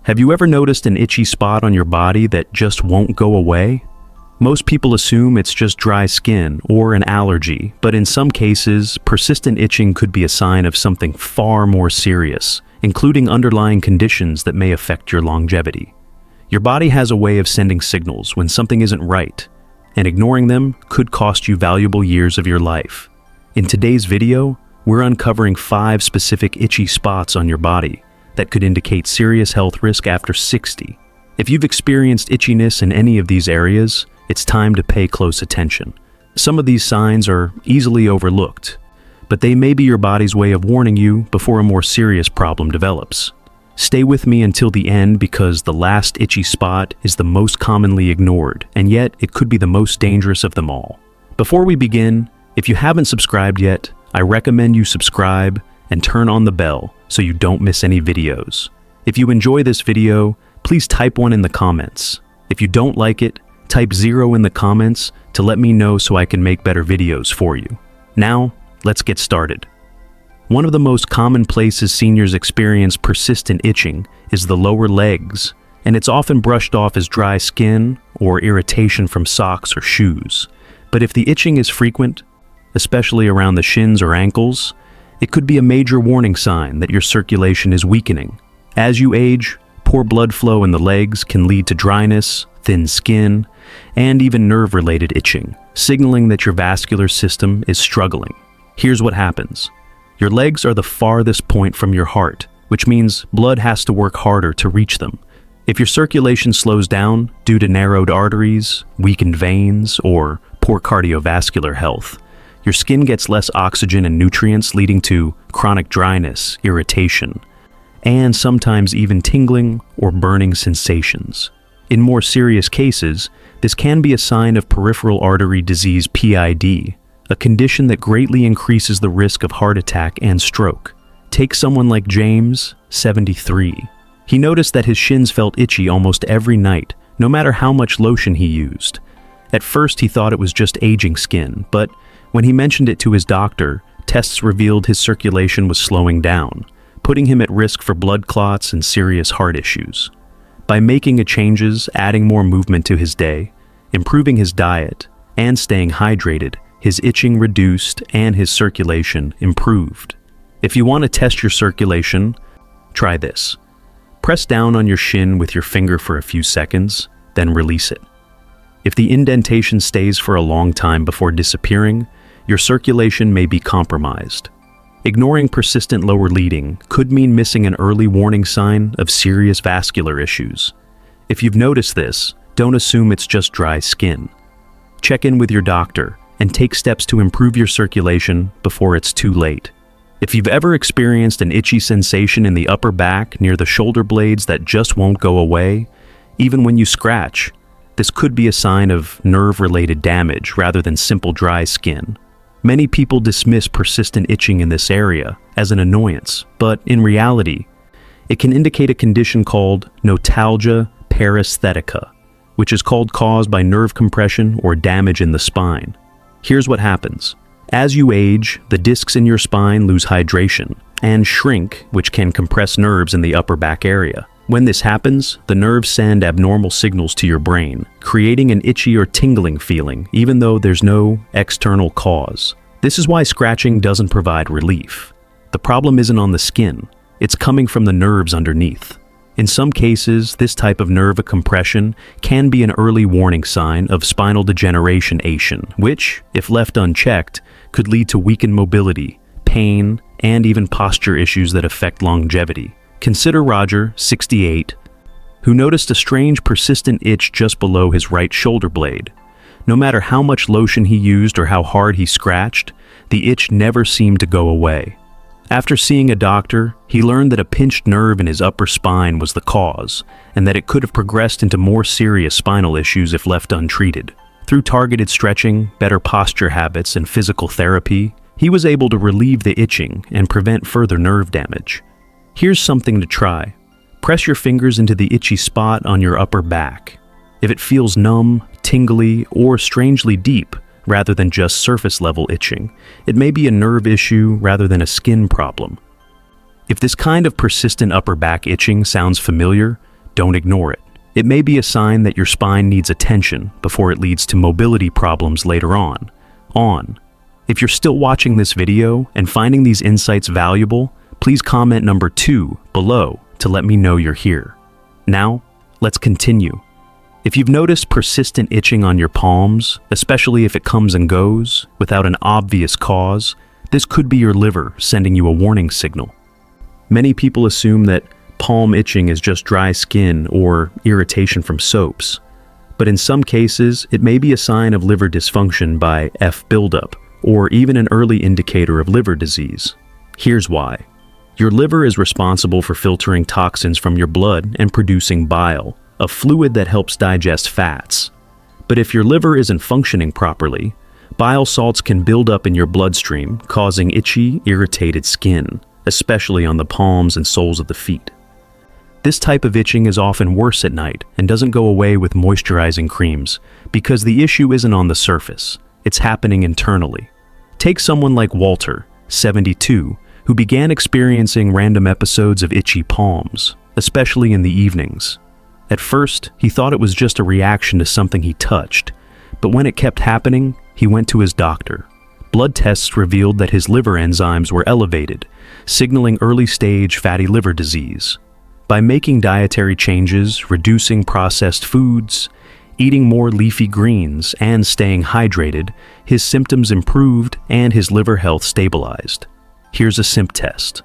Have you ever noticed an itchy spot on your body that just won't go away? Most people assume it's just dry skin or an allergy, but in some cases, persistent itching could be a sign of something far more serious, including underlying conditions that may affect your longevity. Your body has a way of sending signals when something isn't right, and ignoring them could cost you valuable years of your life. In today's video, we're uncovering 5 specific itchy spots on your body that could indicate serious health risk after 60. If you've experienced itchiness in any of these areas, it's time to pay close attention. Some of these signs are easily overlooked, but they may be your body's way of warning you before a more serious problem develops. Stay with me until the end because the last itchy spot is the most commonly ignored, and yet it could be the most dangerous of them all. Before we begin, if you haven't subscribed yet, I recommend you subscribe and turn on the bell so you don't miss any videos. If you enjoy this video, please type 1 in the comments. If you don't like it, type 0 in the comments to let me know so I can make better videos for you. Now, let's get started. One of the most common places seniors experience persistent itching is the lower legs, and it's often brushed off as dry skin or irritation from socks or shoes. But if the itching is frequent, especially around the shins or ankles, it could be a major warning sign that your circulation is weakening. As you age, poor blood flow in the legs can lead to dryness, thin skin, and even nerve-related itching, signaling that your vascular system is struggling. Here's what happens. Your legs are the farthest point from your heart, which means blood has to work harder to reach them. If your circulation slows down due to narrowed arteries, weakened veins, or poor cardiovascular health, your skin gets less oxygen and nutrients, leading to chronic dryness, irritation, and sometimes even tingling or burning sensations. In more serious cases, this can be a sign of peripheral artery disease (PID), a condition that greatly increases the risk of heart attack and stroke. Take someone like James, 73. He noticed that his shins felt itchy almost every night, no matter how much lotion he used. At first, he thought it was just aging skin, but when he mentioned it to his doctor, tests revealed his circulation was slowing down, putting him at risk for blood clots and serious heart issues. By making changes, adding more movement to his day, improving his diet, and staying hydrated, his itching reduced and his circulation improved. If you want to test your circulation, try this. Press down on your shin with your finger for a few seconds, then release it. If the indentation stays for a long time before disappearing, your circulation may be compromised. Ignoring persistent lower leading could mean missing an early warning sign of serious vascular issues. If you've noticed this, don't assume it's just dry skin. Check in with your doctor and take steps to improve your circulation before it's too late. If you've ever experienced an itchy sensation in the upper back near the shoulder blades that just won't go away, even when you scratch, this could be a sign of nerve-related damage rather than simple dry skin. Many people dismiss persistent itching in this area as an annoyance, but in reality, it can indicate a condition called notalgia paresthetica, which is caused by nerve compression or damage in the spine. Here's what happens. As you age, the discs in your spine lose hydration and shrink, which can compress nerves in the upper back area. When this happens, the nerves send abnormal signals to your brain, creating an itchy or tingling feeling, even though there's no external cause. This is why scratching doesn't provide relief. The problem isn't on the skin, it's coming from the nerves underneath. In some cases, this type of nerve compression can be an early warning sign of spinal degeneration, which, if left unchecked, could lead to weakened mobility, pain, and even posture issues that affect longevity. Consider Roger, 68, who noticed a strange persistent itch just below his right shoulder blade. No matter how much lotion he used or how hard he scratched, the itch never seemed to go away. After seeing a doctor, he learned that a pinched nerve in his upper spine was the cause, and that it could have progressed into more serious spinal issues if left untreated. Through targeted stretching, better posture habits, and physical therapy, he was able to relieve the itching and prevent further nerve damage. Here's something to try. Press your fingers into the itchy spot on your upper back. If it feels numb, tingly, or strangely deep, rather than just surface-level itching, it may be a nerve issue rather than a skin problem. If this kind of persistent upper back itching sounds familiar, don't ignore it. It may be a sign that your spine needs attention before it leads to mobility problems later on. If you're still watching this video and finding these insights valuable, please comment number 2 below to let me know you're here. Now, let's continue. If you've noticed persistent itching on your palms, especially if it comes and goes without an obvious cause, this could be your liver sending you a warning signal. Many people assume that palm itching is just dry skin or irritation from soaps, but in some cases, it may be a sign of liver dysfunction by F buildup, or even an early indicator of liver disease. Here's why. Your liver is responsible for filtering toxins from your blood and producing bile, a fluid that helps digest fats. But if your liver isn't functioning properly, bile salts can build up in your bloodstream, causing itchy, irritated skin, especially on the palms and soles of the feet. This type of itching is often worse at night and doesn't go away with moisturizing creams because the issue isn't on the surface, it's happening internally. Take someone like Walter, 72, who began experiencing random episodes of itchy palms, especially in the evenings. At first, he thought it was just a reaction to something he touched, but when it kept happening, he went to his doctor. Blood tests revealed that his liver enzymes were elevated, signaling early-stage fatty liver disease. By making dietary changes, reducing processed foods, eating more leafy greens, and staying hydrated, his symptoms improved and his liver health stabilized. Here's a simp test.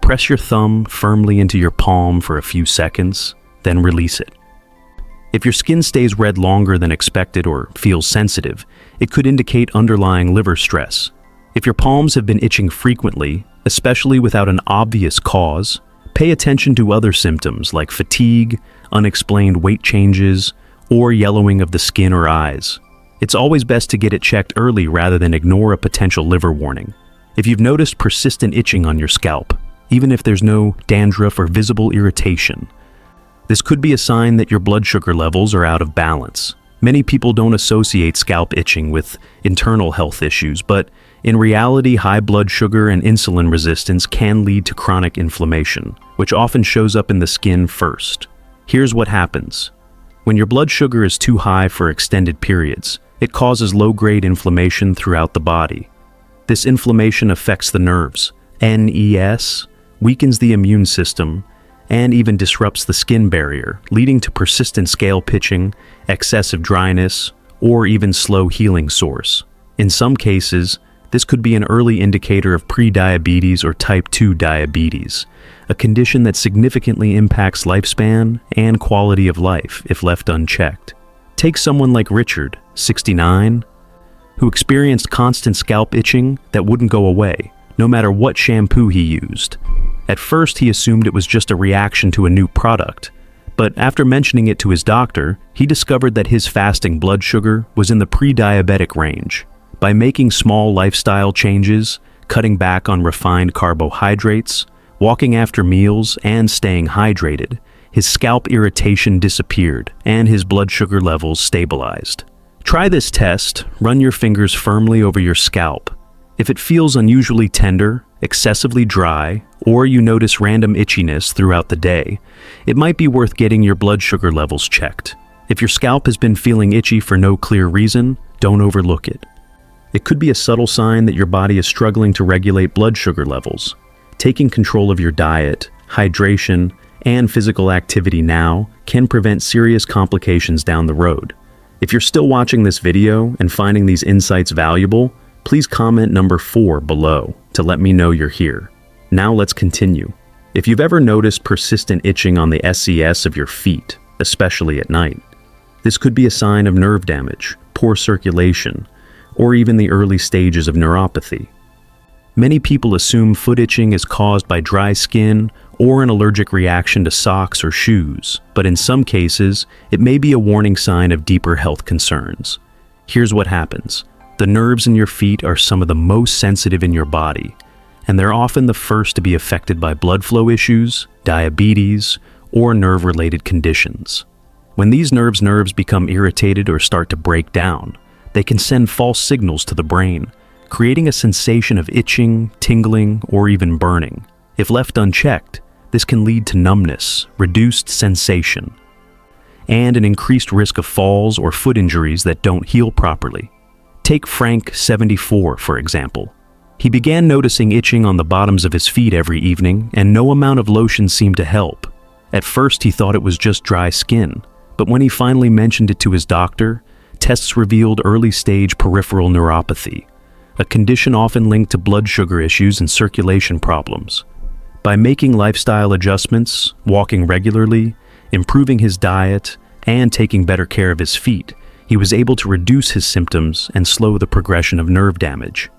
Press your thumb firmly into your palm for a few seconds, then release it. If your skin stays red longer than expected or feels sensitive, it could indicate underlying liver stress. If your palms have been itching frequently, especially without an obvious cause, pay attention to other symptoms like fatigue, unexplained weight changes, or yellowing of the skin or eyes. It's always best to get it checked early rather than ignore a potential liver warning. If you've noticed persistent itching on your scalp, even if there's no dandruff or visible irritation, this could be a sign that your blood sugar levels are out of balance. Many people don't associate scalp itching with internal health issues, but in reality, high blood sugar and insulin resistance can lead to chronic inflammation, which often shows up in the skin first. Here's what happens. When your blood sugar is too high for extended periods, it causes low-grade inflammation throughout the body. This inflammation affects the nerves, NES, weakens the immune system, and even disrupts the skin barrier, leading to persistent scalp itching, excessive dryness, or even slow healing sores. In some cases, this could be an early indicator of prediabetes or type 2 diabetes, a condition that significantly impacts lifespan and quality of life if left unchecked. Take someone like Richard, 69, who experienced constant scalp itching that wouldn't go away, no matter what shampoo he used. At first, he assumed it was just a reaction to a new product, but after mentioning it to his doctor, he discovered that his fasting blood sugar was in the pre-diabetic range. By making small lifestyle changes, cutting back on refined carbohydrates, walking after meals, and staying hydrated, his scalp irritation disappeared and his blood sugar levels stabilized. Try this test. Run your fingers firmly over your scalp. If it feels unusually tender, excessively dry, or you notice random itchiness throughout the day, it might be worth getting your blood sugar levels checked. If your scalp has been feeling itchy for no clear reason, don't overlook it. It could be a subtle sign that your body is struggling to regulate blood sugar levels. Taking control of your diet, hydration, and physical activity now can prevent serious complications down the road. If you're still watching this video and finding these insights valuable, please comment number 4 below to let me know you're here. Now let's continue. If you've ever noticed persistent itching on the SES of your feet, especially at night, this could be a sign of nerve damage, poor circulation, or even the early stages of neuropathy. Many people assume foot itching is caused by dry skin or an allergic reaction to socks or shoes, but in some cases, it may be a warning sign of deeper health concerns. Here's what happens. The nerves in your feet are some of the most sensitive in your body, and they're often the first to be affected by blood flow issues, diabetes, or nerve-related conditions. When these nerves become irritated or start to break down, they can send false signals to the brain, creating a sensation of itching, tingling, or even burning. If left unchecked, this can lead to numbness, reduced sensation, and an increased risk of falls or foot injuries that don't heal properly. Take Frank, 74, for example. He began noticing itching on the bottoms of his feet every evening, and no amount of lotion seemed to help. At first, he thought it was just dry skin, but when he finally mentioned it to his doctor, tests revealed early-stage peripheral neuropathy, a condition often linked to blood sugar issues and circulation problems. By making lifestyle adjustments, walking regularly, improving his diet, and taking better care of his feet, he was able to reduce his symptoms and slow the progression of nerve damage.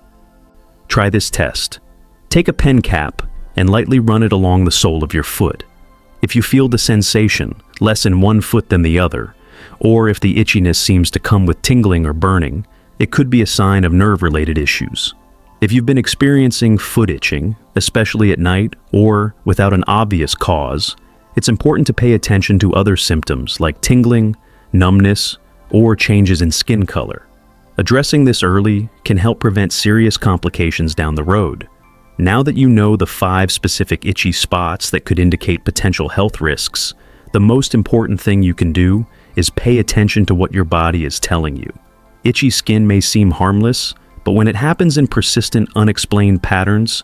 Try this test. Take a pen cap and lightly run it along the sole of your foot. If you feel the sensation, less in one foot than the other, or if the itchiness seems to come with tingling or burning, it could be a sign of nerve-related issues. If you've been experiencing foot itching, especially at night or without an obvious cause, it's important to pay attention to other symptoms like tingling, numbness, or changes in skin color. Addressing this early can help prevent serious complications down the road. Now that you know the 5 specific itchy spots that could indicate potential health risks, the most important thing you can do is pay attention to what your body is telling you. Itchy skin may seem harmless, but when it happens in persistent, unexplained patterns,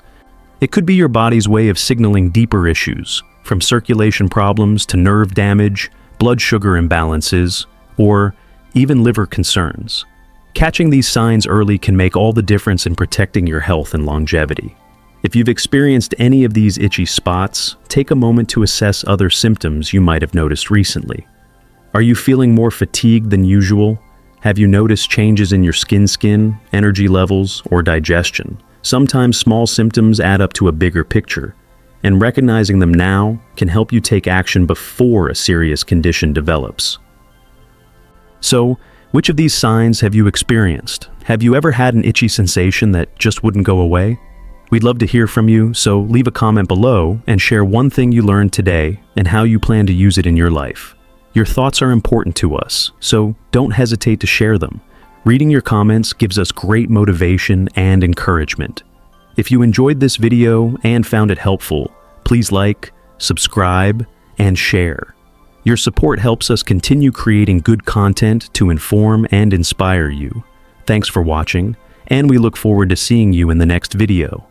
it could be your body's way of signaling deeper issues, from circulation problems to nerve damage, blood sugar imbalances, or even liver concerns. Catching these signs early can make all the difference in protecting your health and longevity. If you've experienced any of these itchy spots, take a moment to assess other symptoms you might have noticed recently. Are you feeling more fatigued than usual? Have you noticed changes in your skin, energy levels, or digestion? Sometimes small symptoms add up to a bigger picture, and recognizing them now can help you take action before a serious condition develops. So, which of these signs have you experienced? Have you ever had an itchy sensation that just wouldn't go away? We'd love to hear from you, so leave a comment below and share one thing you learned today and how you plan to use it in your life. Your thoughts are important to us, so don't hesitate to share them. Reading your comments gives us great motivation and encouragement. If you enjoyed this video and found it helpful, please like, subscribe, and share. Your support helps us continue creating good content to inform and inspire you. Thanks for watching, and we look forward to seeing you in the next video.